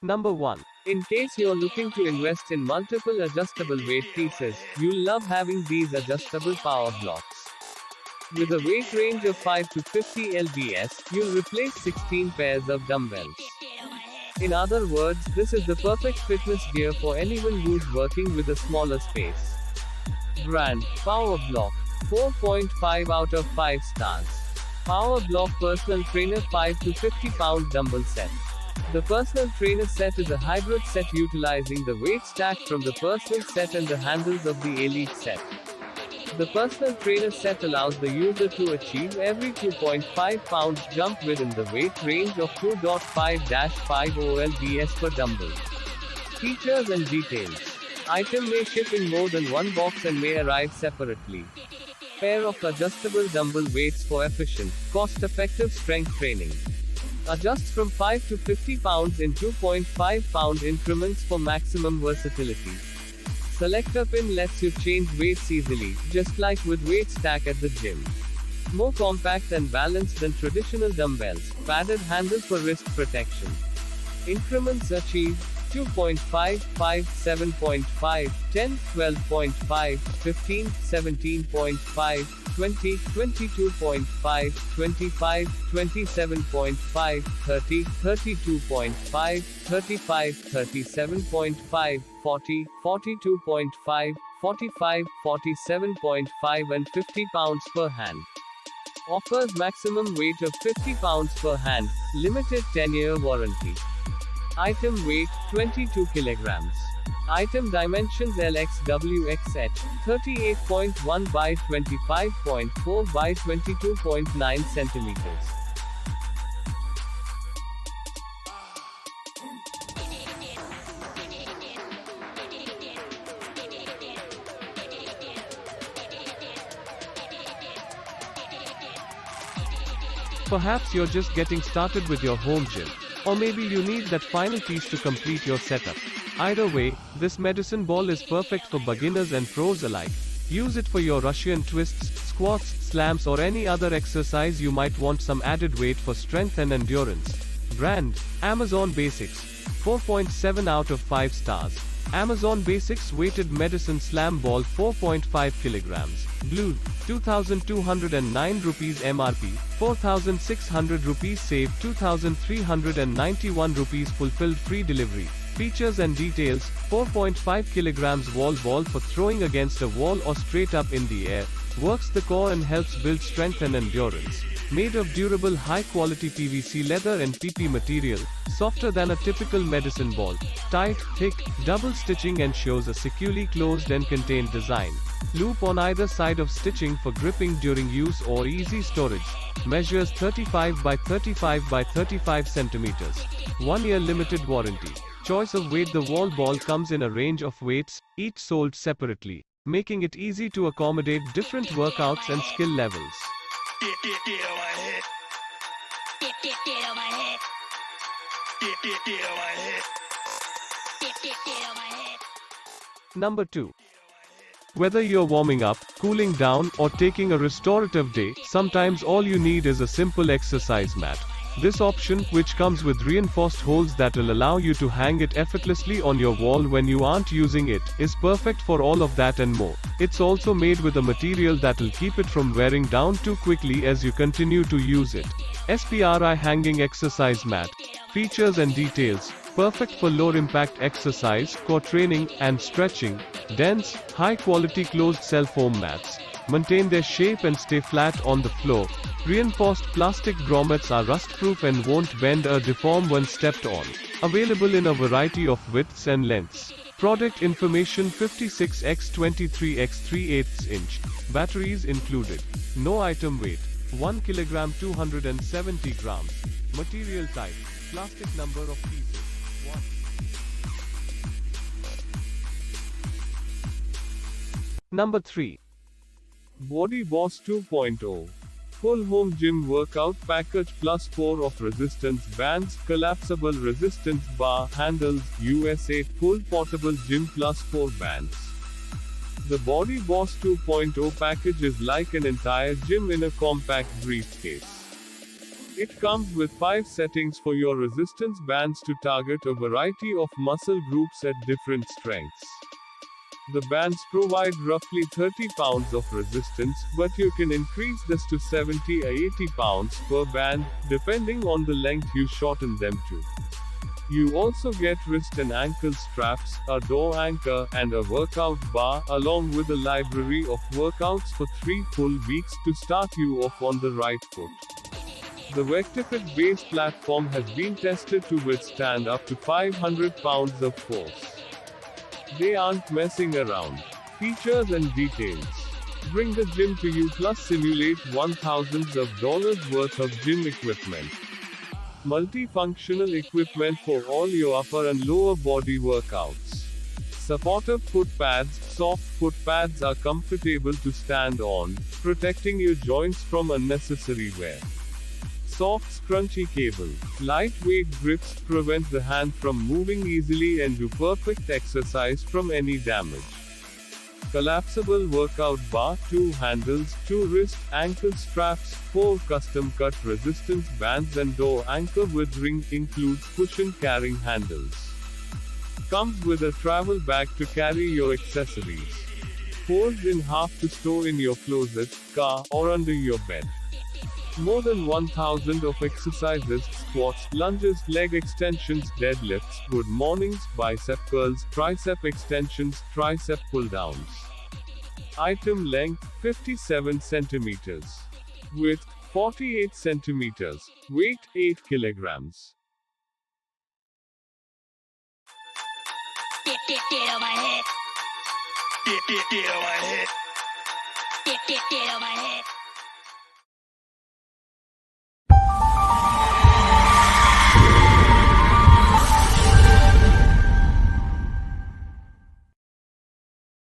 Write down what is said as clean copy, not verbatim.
Number 1. In case you're looking to invest in multiple adjustable weight pieces, you'll love having these adjustable power blocks. With a weight range of 5 to 50 lbs, you'll replace 16 pairs of dumbbells. In other words, this is the perfect fitness gear for anyone who's working with a smaller space. Brand: Power Block. 4.5 out of 5 stars. Power Block Personal Trainer 5 to 50 pound dumbbell set. The personal trainer set is a hybrid set utilizing the weight stack from the personal set and the handles of the elite set. The personal trainer set allows the user to achieve every 2.5 pounds jump within the weight range of 2.5-50 lbs per dumbbell. Features and details. Item may ship in more than one box and may arrive separately. Pair of adjustable dumbbell weights for efficient, cost-effective strength training. Adjusts from 5 to 50 pounds in 2.5 pound increments for maximum versatility. Selector pin lets you change weights easily, just like with weight stack at the gym. More compact and balanced than traditional dumbbells. Padded handle for wrist protection. Increments achieved: 2.5, 5, 7.5, 10, 12.5, 15, 17.5, 20, 22.5, 25, 27.5, 30, 32.5, 35, 37.5, 40, 42.5, 45, 47.5 and 50 pounds per hand. Offers maximum weight of 50 pounds per hand, limited 10-year warranty. Item weight: 22 kilograms. Item dimensions: LXWXH, 38.1 by 25.4 by 22.9 centimeters. Perhaps you're just getting started with your home gym. Or maybe you need that final piece to complete your setup. Either way, this medicine ball is perfect for beginners and pros alike. Use it for your Russian twists, squats, slams or any other exercise you might want some added weight for strength and endurance. Brand: Amazon Basics. 4.7 out of 5 stars. Amazon Basics Weighted Medicine Slam Ball 4.5 kilograms. Blue, 2,209 rupees MRP, 4,600 rupees save, 2,391 rupees fulfilled free delivery. Features and details: 4.5 kilograms wall ball for throwing against a wall or straight up in the air. Works the core and helps build strength and endurance. Made of durable high-quality PVC leather and PP material, softer than a typical medicine ball. Tight, thick, double stitching and shows a securely closed and contained design. Loop on either side of stitching for gripping during use or easy storage. Measures 35 by 35 by 35 centimeters. 1-year limited warranty. Choice of weight: the wall ball comes in a range of weights, each sold separately, making it easy to accommodate different workouts and skill levels. Number 2. Whether you're warming up, cooling down, or taking a restorative day, sometimes all you need is a simple exercise mat. This option, which comes with reinforced holes that will allow you to hang it effortlessly on your wall when you aren't using it, is perfect for all of that and more. It's also made with a material that'll keep it from wearing down too quickly as you continue to use it. SPRI Hanging Exercise Mat. Features and details: perfect for low-impact exercise, core training, and stretching. Dense, high-quality closed-cell foam mats. Maintain their shape and stay flat on the floor. Reinforced plastic grommets are rust-proof and won't bend or deform when stepped on. Available in a variety of widths and lengths. Product information: 56x23x3/8 inch. Batteries included. No item weight: 1 kg 270 grams. Material type: plastic. Number of pieces: 1. Number 3. Body Boss 2.0. Full home gym workout package plus 4 of resistance bands, collapsible resistance bar handles, USA. Full portable gym plus 4 bands. The Body Boss 2.0 package is like an entire gym in a compact briefcase. It comes with 5 settings for your resistance bands to target a variety of muscle groups at different strengths. The bands provide roughly 30 pounds of resistance, but you can increase this to 70 or 80 pounds per band, depending on the length you shorten them to. You also get wrist and ankle straps, a door anchor, and a workout bar, along with a library of workouts for 3 full weeks to start you off on the right foot. The VectorFit base platform has been tested to withstand up to 500 pounds of force. They aren't messing around. Features and details. Bring the gym to you plus simulate $1,000s worth of gym equipment. Multifunctional equipment for all your upper and lower body workouts. Supportive foot pads. Soft foot pads are comfortable to stand on, protecting your joints from unnecessary wear. Soft scrunchy cable. Lightweight grips prevent the hand from moving easily and do perfect exercise from any damage. Collapsible workout bar, 2 handles, 2 wrist, ankle straps, 4 custom-cut resistance bands and door anchor with ring, includes cushion carrying handles. Comes with a travel bag to carry your accessories. Folds in half to store in your closet, car, or under your bed. More than 1,000 of exercises, squats, lunges, leg extensions, deadlifts, good mornings, bicep curls, tricep extensions, tricep pull-downs. Item length, 57 centimeters. Width, 48 centimeters. Weight, 8 kilograms. Get on my head. Get on my head. Get on my head.